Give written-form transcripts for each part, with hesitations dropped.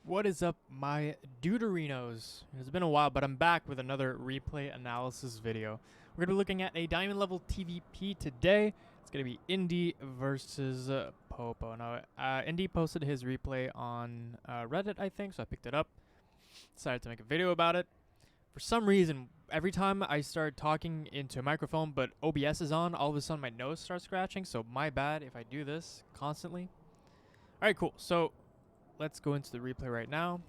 What is up, my Deuterinos? It's been a while, but I'm back with another replay analysis video. We're going to be looking at a diamond level TvP today. It's going to be Indi versus Popo. Now, Indi posted his replay on Reddit, I think, so I picked it up. Decided to make a video about it. For some reason, every time I start talking into a microphone, but OBS is on, all of a sudden my nose starts scratching, so my bad if I do this constantly. Alright, cool. So let's go into the replay right now.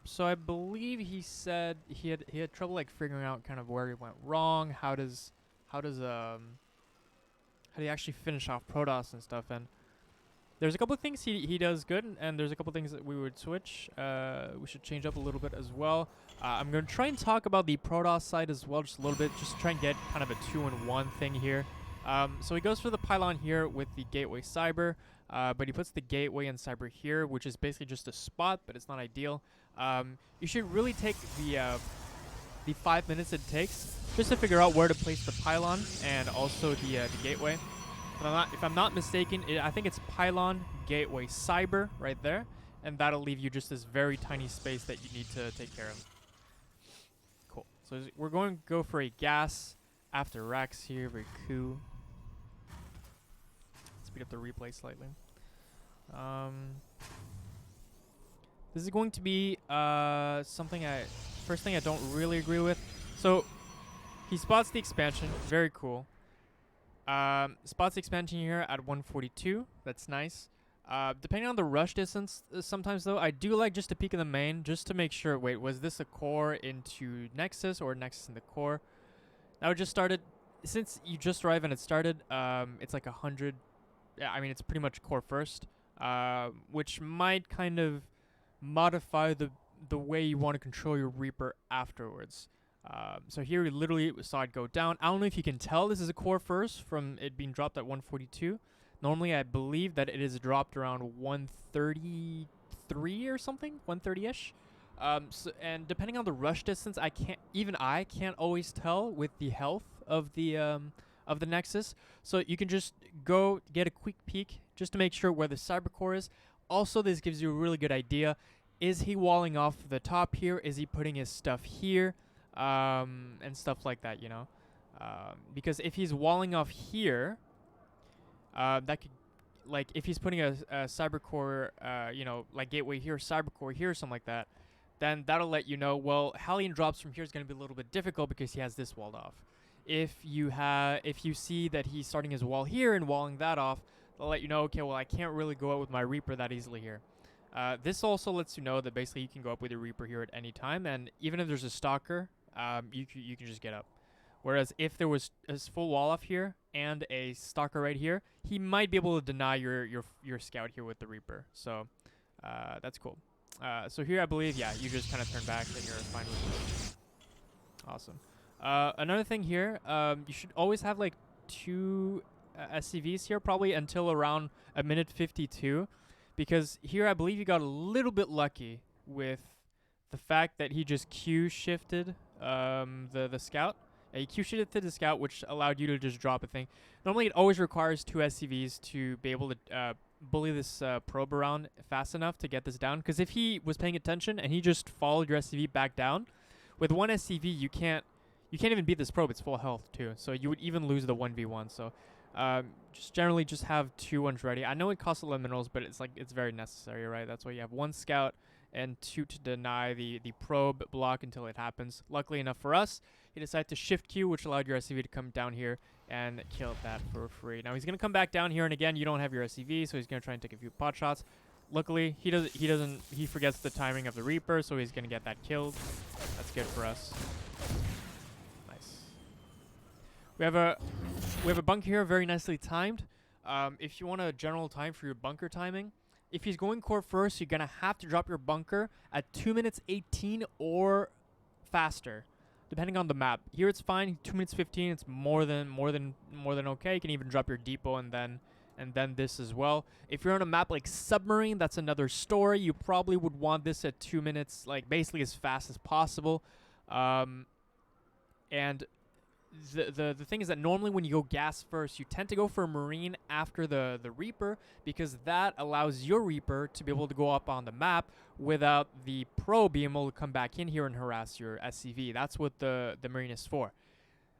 So I believe he said he had trouble like figuring out kind of where he went wrong. How do you actually finish off Protoss and stuff? And there's a couple of things he does good, and there's a couple of things that we would switch. We should change up a little bit as well. I'm gonna try and talk about the Protoss side as well, just a little bit, just try and get kind of a 2-in-1 thing here. So he goes for the pylon here with the gateway cyber. But he puts the gateway and cyber here, which is basically just a spot, but it's not ideal. You should really take the 5 minutes it takes just to figure out where to place the pylon and also the gateway. If I'm not mistaken, I think it's pylon, gateway, cyber right there, and that'll leave you just this very tiny space that you need to take care of. Cool. So we're going to go for a gas after Rex here. Very cool. Speed up the replay slightly. This is going to be first thing I don't really agree with. So he spots the expansion, very cool. Spots the expansion here at 142. That's nice. Depending on the rush distance, sometimes though, I do like just to peek in the main just to make sure. Wait, was this a core into Nexus or Nexus in the core? Now it just started. Since you just arrived and it started, it's like 100. Yeah, I mean, it's pretty much core first, which might kind of modify the way you want to control your Reaper afterwards. So here we literally saw it go down. I don't know if you can tell this is a core first from it being dropped at 142. Normally, I believe that it is dropped around 133 or something, 130-ish. And depending on the rush distance, I can't always tell with the health of the Nexus. So you can just go get a quick peek just to make sure where the cyber core is. Also, this gives you a really good idea. Is he walling off the top here? Is he putting his stuff here? And stuff like that, you know? Because if he's walling off here, that could, like, if he's putting a cyber core, you know, like gateway here, cyber core here, something like that, then that'll let you know, well, Hellion drops from here is going to be a little bit difficult because he has this walled off. If you see that he's starting his wall here and walling that off, they'll let you know, okay, well, I can't really go out with my Reaper that easily here. This also lets you know that basically you can go up with your Reaper here at any time, and even if there's a stalker, you can just get up. Whereas if there was a full wall off here and a stalker right here, he might be able to deny your scout here with the Reaper. So that's cool. So here I believe, yeah, you just kind of turn back and you're fine with it. Awesome. Another thing here, you should always have like 2 SCVs here, probably until around a minute 52, because here I believe you got a little bit lucky with the fact that he just Q shifted the scout. He Q shifted the scout, which allowed you to just drop a thing. Normally, it always requires 2 SCVs to be able to bully this probe around fast enough to get this down. Because if he was paying attention and he just followed your SCV back down, with 1 SCV you can't even beat this probe. It's full health too, so you would even lose the 1v1. So just generally just have 2 ones ready. I know it costs a lot of minerals, but it's very necessary, right? That's why you have 1 scout and 2 to deny the probe block until it happens. Luckily enough for us, he decided to shift Q, which allowed your SCV to come down here and kill that for free. Now he's gonna come back down here, and again, you don't have your SCV, so he's gonna try and take a few pot shots. Luckily, he forgets the timing of the Reaper, so he's gonna get that killed. That's good for us. Nice. We have a bunker here, very nicely timed. If you want a general time for your bunker timing, if he's going core first, you're gonna have to drop your bunker at 2 minutes 18 or faster, depending on the map. Here it's fine, 2 minutes 15. It's more than okay. You can even drop your depot and then this as well. If you're on a map like Submarine, that's another story. You probably would want this at 2 minutes, like basically as fast as possible. And the thing is that normally when you go gas first, you tend to go for a Marine after the Reaper, because that allows your Reaper to be able to go up on the map without the Pro being able to come back in here and harass your SCV. That's what the Marine is for.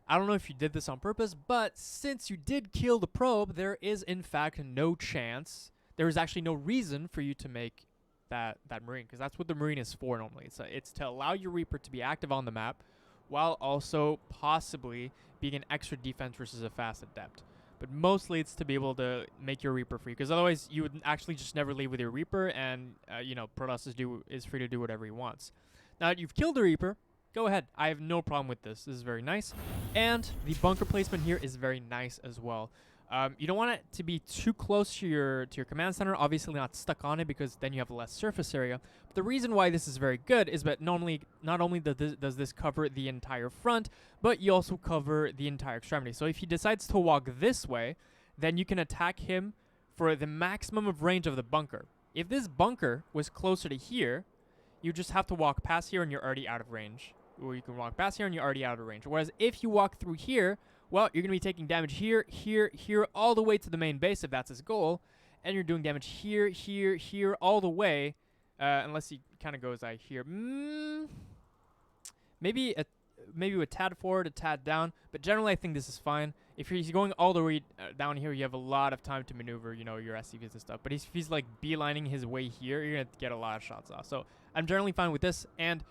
I don't know if you did this on purpose, but since you did kill the probe, there is in fact no chance. There is actually no reason for you to make that Marine, because that's what the Marine is for normally. It's to allow your Reaper to be active on the map, while also possibly being an extra defense versus a fast adept. But mostly it's to be able to make your Reaper free, because otherwise you would actually just never leave with your Reaper, and Protoss is free to do whatever he wants. Now that you've killed the Reaper, go ahead. I have no problem with this. This is very nice. And the bunker placement here is very nice as well. You don't want it to be too close to your command center, obviously not stuck on it, because then you have less surface area. But the reason why this is very good is that not only does this cover the entire front, but you also cover the entire extremity. So if he decides to walk this way, then you can attack him for the maximum of range of the bunker. If this bunker was closer to here, you just have to walk past here and you're already out of range. Or you can walk past here and you're already out of range. Whereas if you walk through here, well, you're going to be taking damage here, here, here, all the way to the main base if that's his goal. And you're doing damage here, here, here, all the way. Unless he kind of goes out here. Maybe a tad forward, a tad down. But generally, I think this is fine. If he's going all the way down here, you have a lot of time to maneuver, your SCVs and stuff. But if he's like beelining his way here, you're going to get a lot of shots off. So I'm generally fine with this. And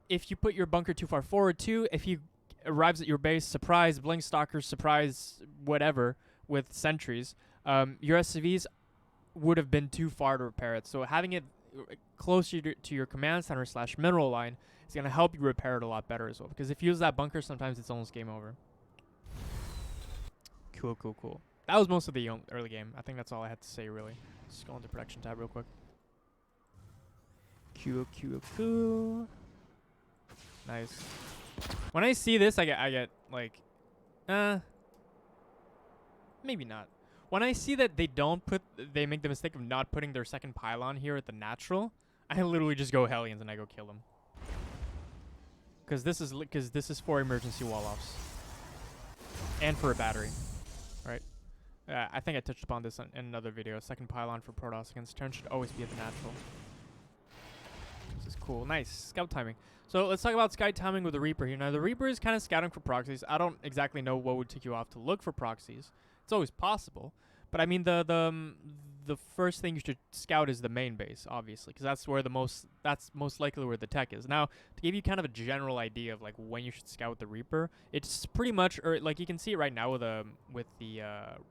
if you put your bunker too far forward too, if he arrives at your base, surprise, blink stalkers, surprise, whatever, with sentries, your SCVs would have been too far to repair it. So having it closer to your command center / mineral line is going to help you repair it a lot better as well. Because if you use that bunker, sometimes it's almost game over. Cool. That was most of the early game. I think that's all I had to say, really. Just go into production tab real quick. Cool. Nice. When I see this, I get like, maybe not. When I see that they make the mistake of not putting their second pylon here at the natural, I literally just go Hellions and I go kill them. Because this is for emergency wall-offs. And for a battery. Right? I think I touched upon this in another video. Second pylon for Protoss against turn should always be at the natural. This is cool. Nice. Scout timing. So let's talk about scout timing with the Reaper here. Now the Reaper is kind of scouting for proxies. I don't exactly know what would take you off to look for proxies. It's always possible. But I mean the first thing you should scout is the main base, obviously, because that's most likely where the tech is. Now, to give you kind of a general idea of like when you should scout the Reaper, it's pretty much, or like you can see it right now with the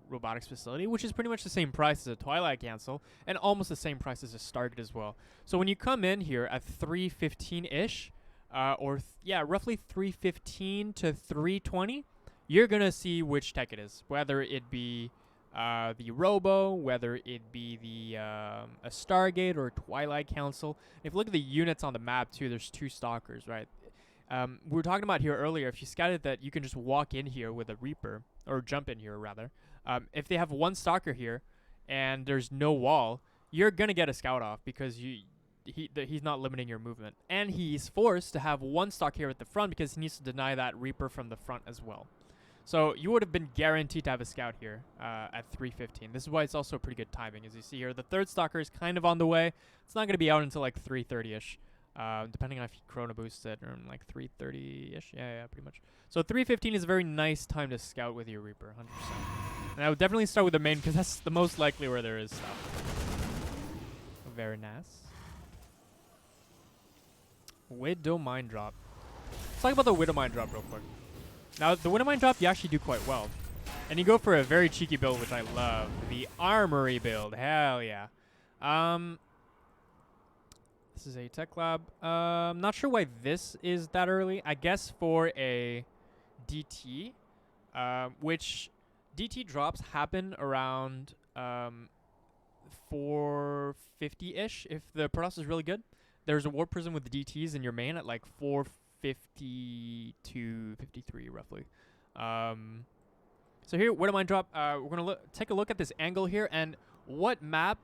robotics facility, which is pretty much the same price as a Twilight Cancel and almost the same price as a Stargate as well. So when you come in here at 315-ish, roughly 315 to 320, you're gonna see which tech it is, whether it be the Robo, whether it be the a Stargate or Twilight Council. If you look at the units on the map too, there's 2 stalkers, right? We were talking about here earlier, if you scouted that you can just walk in here with a Reaper, or jump in here rather. If they have 1 stalker here and there's no wall, you're gonna get a scout off because he's not limiting your movement. And he's forced to have 1 stock here at the front because he needs to deny that Reaper from the front as well. So you would have been guaranteed to have a scout here at 315. This is why it's also pretty good timing. As you see here, the 3rd stalker is kind of on the way. It's not going to be out until like 330-ish, depending on if you chrono boost it, or like 330-ish. Yeah, pretty much. So 315 is a very nice time to scout with your Reaper, 100%. And I would definitely start with the main because that's the most likely where there is stuff. Very nice. Widow Mine Drop. Let's talk about the Widow Mine Drop real quick. Now, the Widow Mine Drop, you actually do quite well. And you go for a very cheeky build, which I love. The Armory build. Hell yeah. This is a tech lab. I'm not sure why this is that early. I guess for a DT, which DT drops happen around 450-ish if the Protoss is really good. There's a War Prism with the DTs in your main at like 450 to 53 roughly. So here, Widow Mine Drop, we're going to take a look at this angle here and what map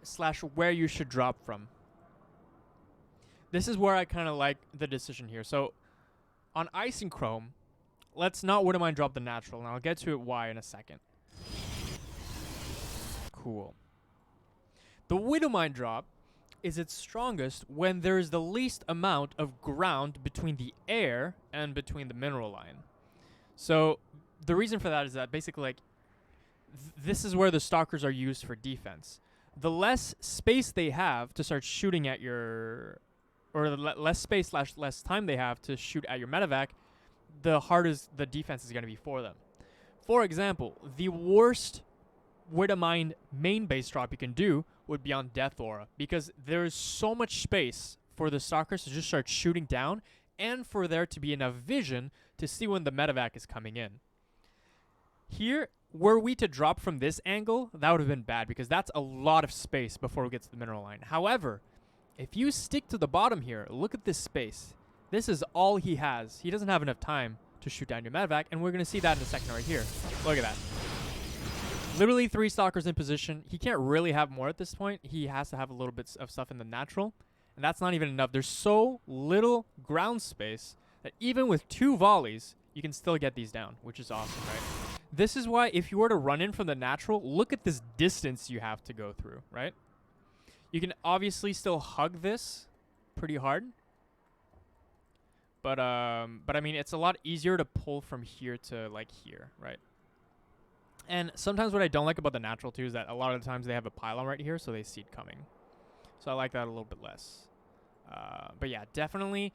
/ where you should drop from. This is where I kind of like the decision here. So on Ice and Chrome, let's not Widow Mine drop the natural, and I'll get to it why in a second. Cool. The Widow Mine drop is its strongest when there is the least amount of ground between the air and between the mineral line. So the reason for that is that basically, like, this is where the stalkers are used for defense. The less space they have to start shooting at your, or the less space / less time they have to shoot at your medevac, the harder the defense is going to be for them. For example, the worst Widow Mine main base drop you can do would be on Death Aura, because there is so much space for the stalkers to just start shooting down, and for there to be enough vision to see when the medevac is coming in. Here, were we to drop from this angle, that would have been bad, because that's a lot of space before we get to the mineral line. However, if you stick to the bottom here, look at this space. This is all he has. He doesn't have enough time to shoot down your medevac, and we're going to see that in a second right here. Look at that. Literally 3 stalkers in position. He can't really have more at this point. He has to have a little bit of stuff in the natural, and that's not even enough. There's so little ground space that even with 2 volleys, you can still get these down, which is awesome, right? This is why if you were to run in from the natural, look at this distance you have to go through, right? You can obviously still hug this pretty hard. But I mean, it's a lot easier to pull from here to, like, here, right? And sometimes what I don't like about the natural, too, is that a lot of the times they have a pylon right here, so they see it coming. So I like that a little bit less. But yeah, definitely,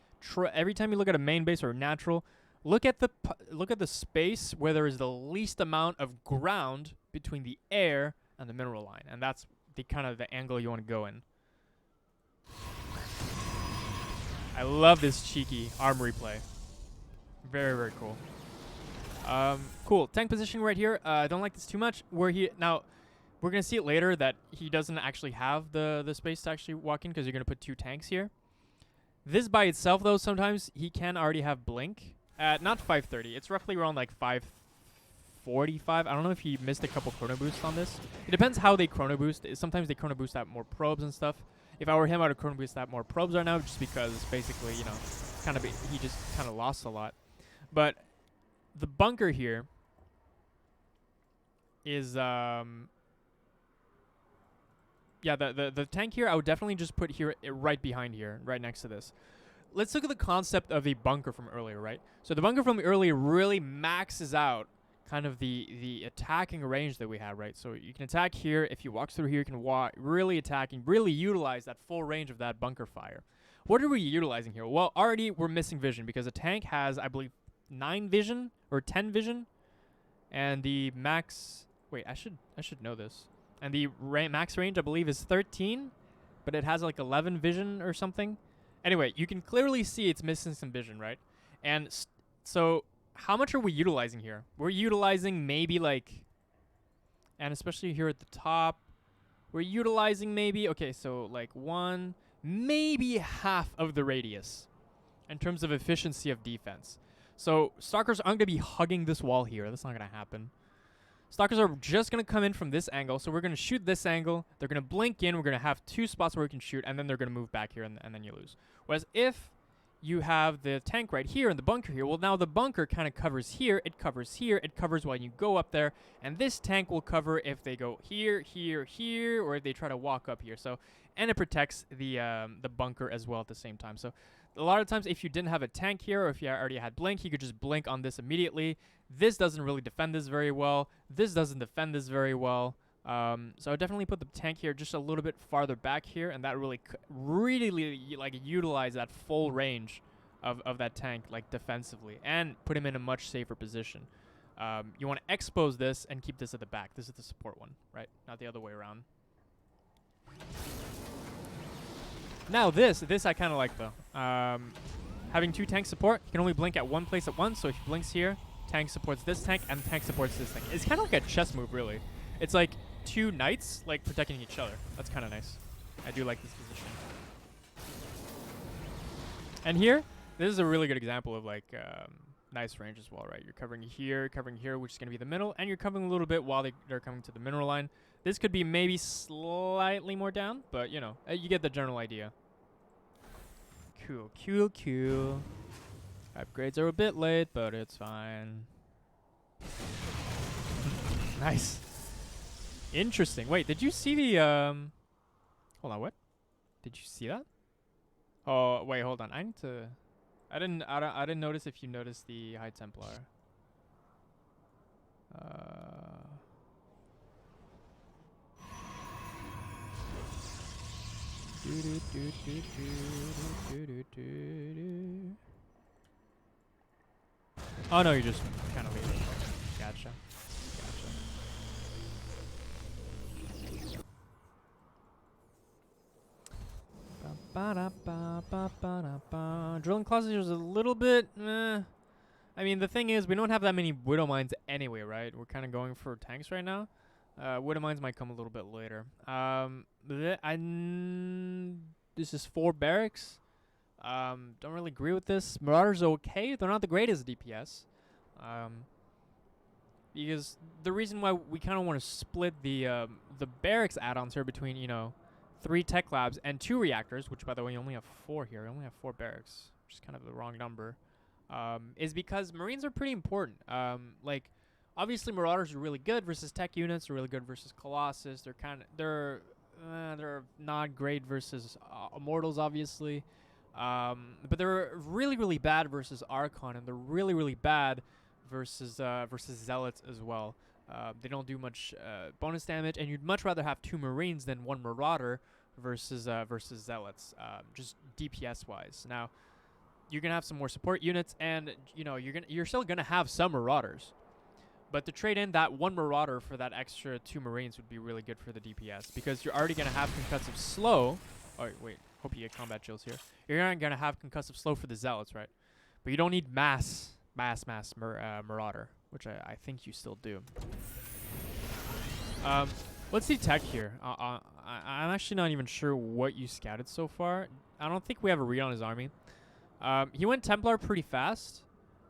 every time you look at a main base or a natural, look at the space where there is the least amount of ground between the air and the mineral line. And that's the kind of the angle you want to go in. I love this cheeky armory play. Very, very cool. Cool. Tank positioning right here. I don't like this too much. Now, we're going to see it later that he doesn't actually have the space to actually walk in, because you're going to put 2 tanks here. This by itself, though, sometimes he can already have blink at not 530. It's roughly around like 545. I don't know if he missed a couple chrono boosts on this. It depends how they chrono boost. Sometimes they chrono boost out more probes and stuff. If I were him, I would chrono boost out more probes right now, just because basically, you know, he just kind of lost a lot. But the bunker here is yeah, the tank here I would definitely just put here right behind here, right next to this. Let's look at the concept of the bunker from earlier, right? So the bunker from earlier really maxes out kind of the attacking range that we have, right? So you can attack here. If you walk through here, you can really attack and really utilize that full range of that bunker fire. What are we utilizing here? Well, already we're missing vision, because a tank has, I believe, 9 vision or 10 vision, and the max. Wait, I should know this. And the max range, I believe, is 13, but it has like 11 vision or something. Anyway, you can clearly see it's missing some vision, right? And so how much are we utilizing here? We're utilizing maybe like, and especially here at the top, we're utilizing maybe, okay, so like 1, maybe half of the radius in terms of efficiency of defense. So stalkers aren't going to be hugging this wall here. That's not going to happen. Stalkers are just going to come in from this angle. So we're going to shoot this angle. They're going to blink in. We're going to have 2 spots where we can shoot, and then they're going to move back here, and then you lose. Whereas if you have the tank right here and the bunker here, well, now the bunker kind of covers here. It covers here. It covers when you go up there. And this tank will cover if they go here, here, here, or if they try to walk up here. So, and it protects the bunker as well at the same time. So a lot of times, if you didn't have a tank here, or if you already had blink, you could just blink on this immediately. This doesn't really defend this very well. This doesn't defend this very well. So I would definitely put the tank here just a little bit farther back here, and that really like utilize that full range of that tank, like defensively, and put him in a much safer position. You want to expose this and keep this at the back. This is the support one, right? Not the other way around. Now this I kind of like though. Having 2 tank support, you can only blink at one place at once. So if he blinks here, tank supports this tank, and tank supports this thing. It's kind of like a chess move, really. It's like 2 knights like protecting each other. That's kind of nice. I do like this position. And here, this is a really good example of like nice range as well, right? You're covering here, which is going to be the middle, and you're covering a little bit while they're coming to the mineral line. This could be maybe slightly more down, but you know, you get the general idea. Cool. Upgrades are a bit late, but it's fine. Nice. Interesting. Wait, did you see the hold on, what? Did you see that? Oh, wait, hold on. I need to I didn't notice if you noticed the High Templar. Oh no, you're just kind of leaving. Gotcha. Drilling closet is a little bit. I mean, the thing is, we don't have that many Widow Mines anyway, right? We're kind of going for tanks right now. Widow Mines might come a little bit later. This is 4 barracks. Don't really agree with this. Marauders are okay. They're not the greatest DPS. Because the reason why we kind of want to split the barracks add-ons here between, you know, 3 tech labs and 2 reactors, which by the way you only have 4 here. You only have 4 barracks, which is kind of the wrong number. Is because Marines are pretty important. Like, obviously Marauders are really good versus tech units. They're really good versus Colossus. They're not great versus Immortals, obviously. But they're really bad versus Archon, and they're really bad versus Zealots as well. They don't do much bonus damage, and you'd much rather have 2 Marines than 1 Marauder versus Zealots, just DPS wise. Now, you're gonna have some more support units, and you know you're still gonna have some Marauders, but to trade in that 1 Marauder for that extra 2 Marines would be really good for the DPS, because you're already gonna have concussive slow. Oh wait, hope you get combat chills here. You're not gonna have concussive slow for the Zealots, right? But you don't need mass Marauder, which I think you still do. Let's see tech here. I'm actually not even sure what you scouted so far. I don't think we have a read on his army. He went Templar pretty fast,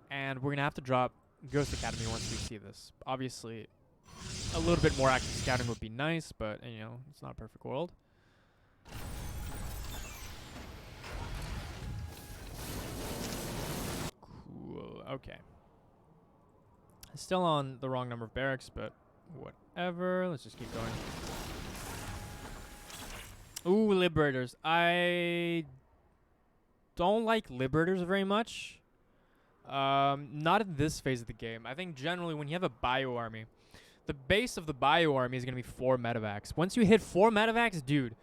and we're gonna have to drop Ghost Academy once we see this. Obviously, a little bit more active scouting would be nice, but you know, it's not a perfect world. Cool. Okay. Still on the wrong number of barracks, but whatever. Let's just keep going. Ooh, Liberators. I don't like Liberators very much. Not in this phase of the game. I think generally when you have a bio army, the base of the bio army is going to be 4 medevacs. Once you hit 4 medevacs, dude,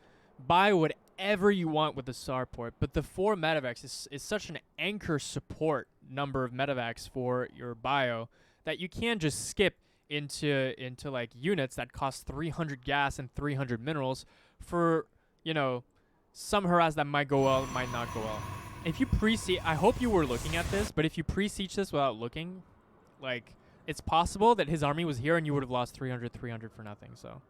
buy whatever you want with the Starport. But the 4 medevacs is such an anchor support number of medevacs for your bio that you can't just skip into like units that cost 300 gas and 300 minerals for, you know, some harass that might go well, might not go well. If you pre-siege, I hope you were looking at this, but if you pre-siege this without looking, like, it's possible that his army was here and you would have lost 300 for nothing. So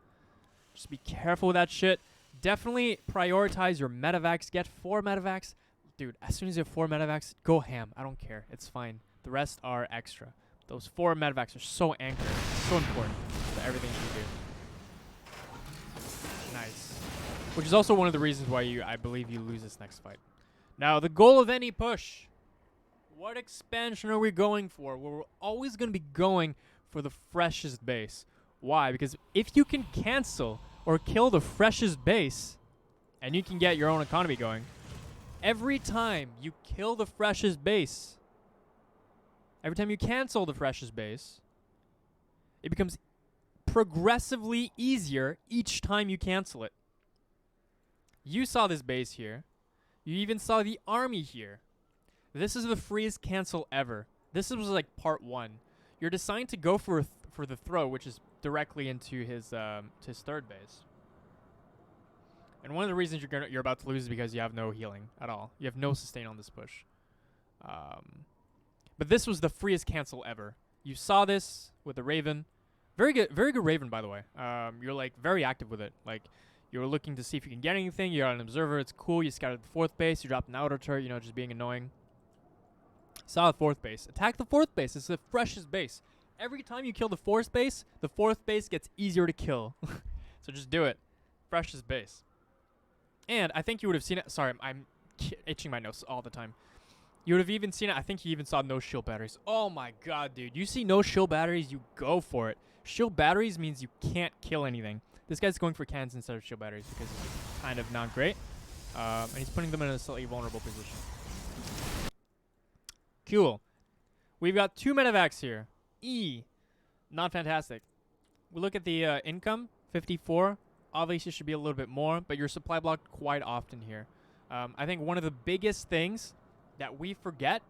just be careful with that shit. Definitely prioritize your medevacs. Get 4 medevacs. Dude, as soon as you have 4 medevacs, go ham. I don't care. It's fine. The rest are extra. Those 4 medevacs are so anchored. So important to everything you do. Nice. Which is also one of the reasons why I believe you lose this next fight. Now, the goal of any push. What expansion are we going for? Well, we're always going to be going for the freshest base. Why? Because if you can cancel or kill the freshest base, and you can get your own economy going, every time you kill the freshest base, every time you cancel the freshest base, it becomes progressively easier each time you cancel it. You saw this base here. You even saw the army here. This is the freest cancel ever. This was like part 1. You're deciding to go for the throw, which is directly into his 3rd base. And one of the reasons you're about to lose is because you have no healing at all. You have no sustain on this push. But this was the freest cancel ever. You saw this with the Raven. Very good Raven, by the way. You're like very active with it. Like, you're looking to see if you can get anything. You're an observer. It's cool. You scouted the 4th base. You dropped an outer turret. You know, just being annoying. Saw the 4th base. Attack the 4th base. It's the freshest base. Every time you kill the 4th base gets easier to kill. So just do it. Freshest base. And I think you would have seen it. Sorry, I'm itching my nose all the time. You would have even seen it. I think he even saw no shield batteries. Oh my god, dude. You see no shield batteries, you go for it. Shield batteries means you can't kill anything. This guy's going for cannons instead of shield batteries because it's kind of not great. And he's putting them in a slightly vulnerable position. Cool. We've got 2 medevacs here. Not fantastic. We look at the income, 54. Obviously should be a little bit more, but you're supply blocked quite often here. I think one of the biggest things that we forget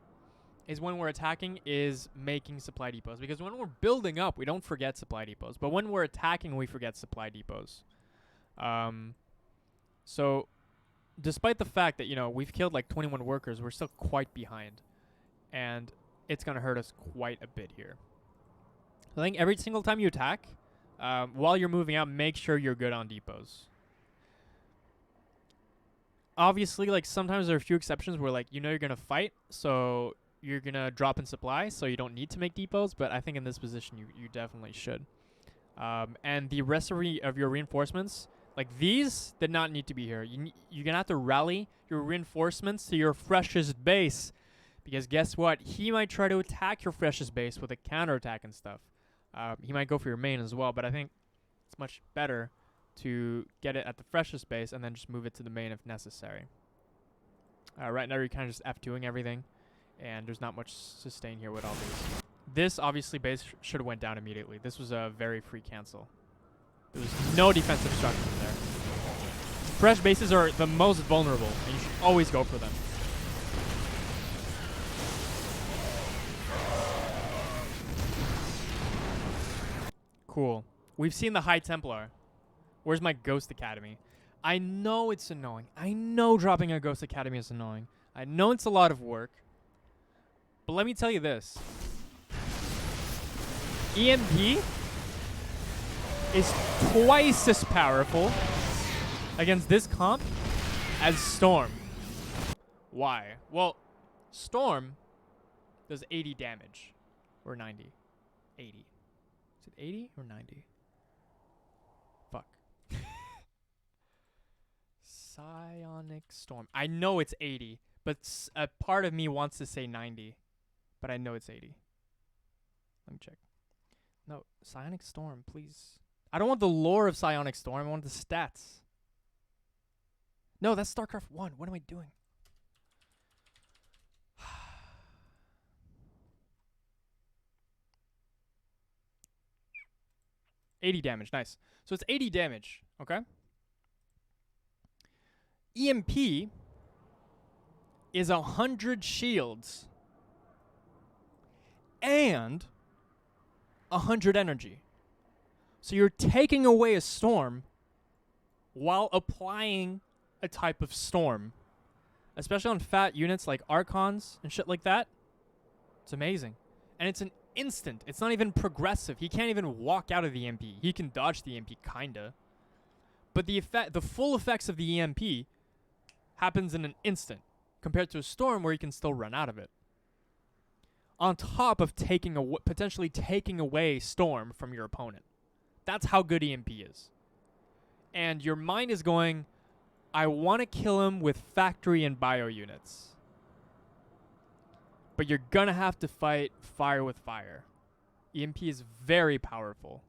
is when we're attacking is making supply depots. Because when we're building up, we don't forget supply depots. But when we're attacking, we forget supply depots. So despite the fact that, you know, we've killed like 21 workers, we're still quite behind. And it's going to hurt us quite a bit here. I think every single time you attack, while you're moving out, make sure you're good on depots. Obviously, like, sometimes there are a few exceptions where, like, you know you're going to fight, so you're going to drop in supply, so you don't need to make depots, but I think in this position you definitely should. And the rest of your reinforcements, like, these did not need to be here. You're going to have to rally your reinforcements to your freshest base, because guess what? He might try to attack your freshest base with a counterattack and stuff. He might go for your main as well, but I think it's much better to get it at the freshest base and then just move it to the main if necessary. Right now you're kind of just F2ing everything, and there's not much sustain here with all these. This, obviously, base should have went down immediately. This was a very free cancel. There was no defensive structure there. Fresh bases are the most vulnerable, and you should always go for them. Cool. We've seen the High Templar. Where's my Ghost Academy? I know it's annoying. I know dropping a Ghost Academy is annoying. I know it's a lot of work. But let me tell you this. EMP is twice as powerful against this comp as Storm. Why? Well, Storm does 80 damage. Or 90. 80. Is it 80 or 90? Fuck. Psionic Storm. I know it's 80, but a part of me wants to say 90. But I know it's 80. Let me check. No, Psionic Storm, please. I don't want the lore of Psionic Storm. I want the stats. No, that's StarCraft 1. What am I doing? $80 damage. Nice. So it's 80 damage. Okay. EMP is 100 shields and 100 energy. So you're taking away a storm while applying a type of storm. Especially on fat units like Archons and shit like that. It's amazing. And it's an instant. It's not even progressive. He can't even walk out of the EMP. He can dodge the EMP, kinda. But the full effects of the EMP happens in an instant, compared to a storm where you can still run out of it. On top of potentially taking away storm from your opponent. That's how good EMP is. And your mind is going, I want to kill him with factory and bio units. But you're going to have to fight fire with fire. EMP is very powerful.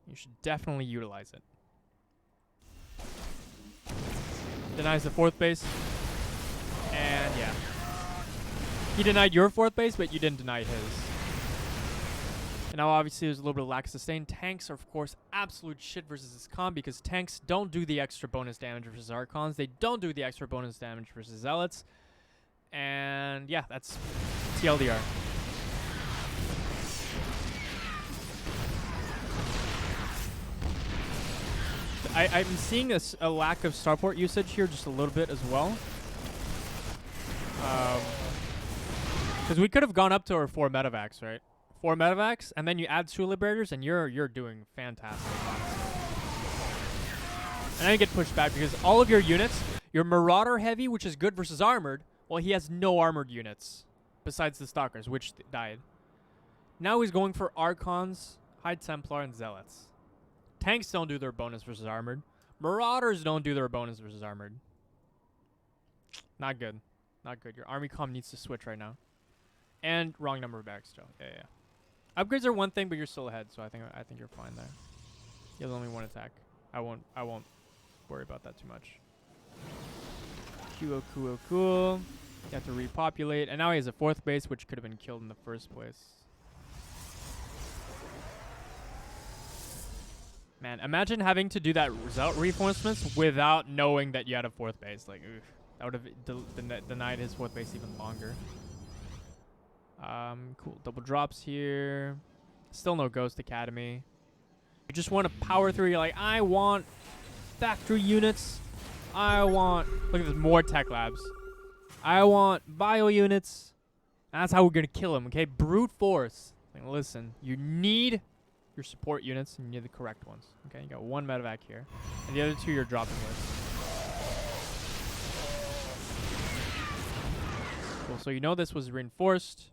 You should definitely utilize it. Denies the 4th base. And yeah. He denied your 4th base, but you didn't deny his. And now obviously there's a little bit of lack of sustain. Tanks are of course absolute shit versus this comp because tanks don't do the extra bonus damage versus Archons. They don't do the extra bonus damage versus Zealots. And yeah, that's TLDR. I'm seeing a lack of starport usage here just a little bit as well. Because we could have gone up to our 4 medevacs, right? 4 medevacs, and then you add 2 liberators, and you're doing fantastic. And then you get pushed back because all of your units, your Marauder heavy, which is good versus armored, well, he has no armored units besides the Stalkers, which died. Now he's going for Archons, High Templar, and Zealots. Tanks don't do their bonus versus armored. Marauders don't do their bonus versus armored. Not good. Not good. Your army comm needs to switch right now. And wrong number of barracks still. Yeah. Upgrades are one thing, but you're still ahead, so I think you're fine there. You have only one attack. I won't worry about that too much. Cool. You have to repopulate, and now he has a 4th base, which could have been killed in the first place. Man, imagine having to do that result reinforcements without knowing that you had a 4th base. Like, oof, that would have denied his 4th base even longer. Cool. Double drops here. Still no Ghost Academy. You just want to power through. You're like, I want factory units. Look at this, more tech labs. I want bio units. That's how we're going to kill him, okay? Brute force. Like, listen, you need your support units, and you need the correct ones. Okay, you got 1 medevac here. And the other 2 you're dropping with. Cool, so you know this was reinforced.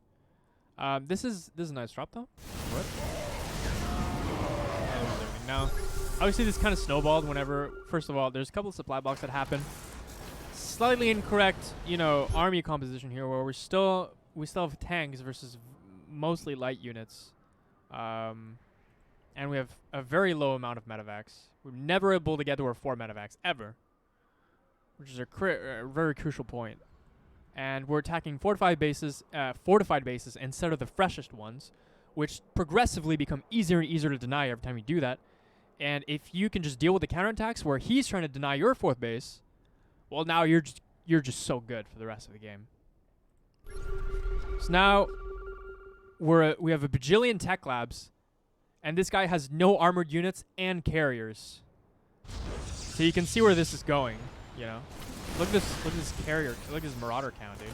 This is a nice drop, though. What? Now, obviously this kind of snowballed whenever, first of all, there's a couple of supply blocks that happen. Slightly incorrect, army composition here, where we still have tanks versus mostly light units. And we have a very low amount of medevacs. We're never able to get to our 4 medevacs, ever. Which is a very crucial point. And we're attacking fortified bases instead of the freshest ones, which progressively become easier and easier to deny every time you do that. And if you can just deal with the counterattacks where he's trying to deny your 4th base, well, now you're just so good for the rest of the game. So now we have a bajillion tech labs, and this guy has no armored units and carriers. So you can see where this is going, Look at this carrier. Look at this marauder count, dude.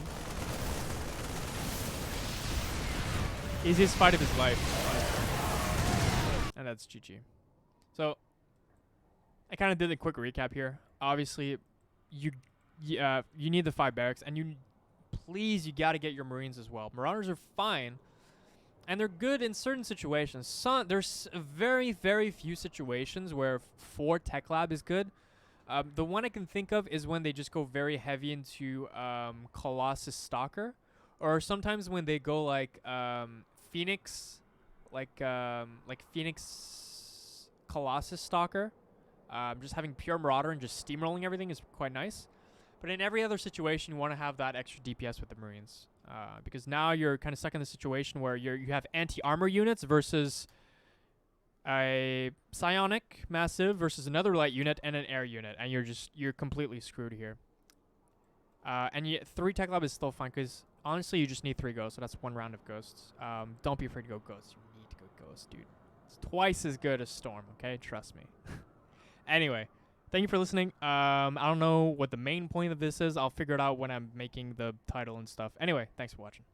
Easiest fight of his life. And that's GG. So I kind of did a quick recap here. Obviously, you need the 5 barracks, and you got to get your Marines as well. Marauders are fine, and they're good in certain situations. There's very, very few situations where 4 tech lab is good. The one I can think of is when they just go very heavy into Colossus Stalker, or sometimes when they go like Phoenix, like Phoenix Colossus Stalker. Just having pure Marauder and just steamrolling everything is quite nice. But in every other situation, you want to have that extra DPS with the Marines, because now you're kind of stuck in the situation where you have anti-armor units versus a psionic massive versus another light unit and an air unit, and you're completely screwed here. And 3 tech lab is still fine, because honestly you just need 3 ghosts, so that's 1 round of ghosts. Don't be afraid to go ghosts. You need to go ghosts, dude. It's twice as good as Storm, okay? Trust me. Anyway, thank you for listening. I don't know what the main point of this is. I'll figure it out when I'm making the title and stuff. Anyway, thanks for watching.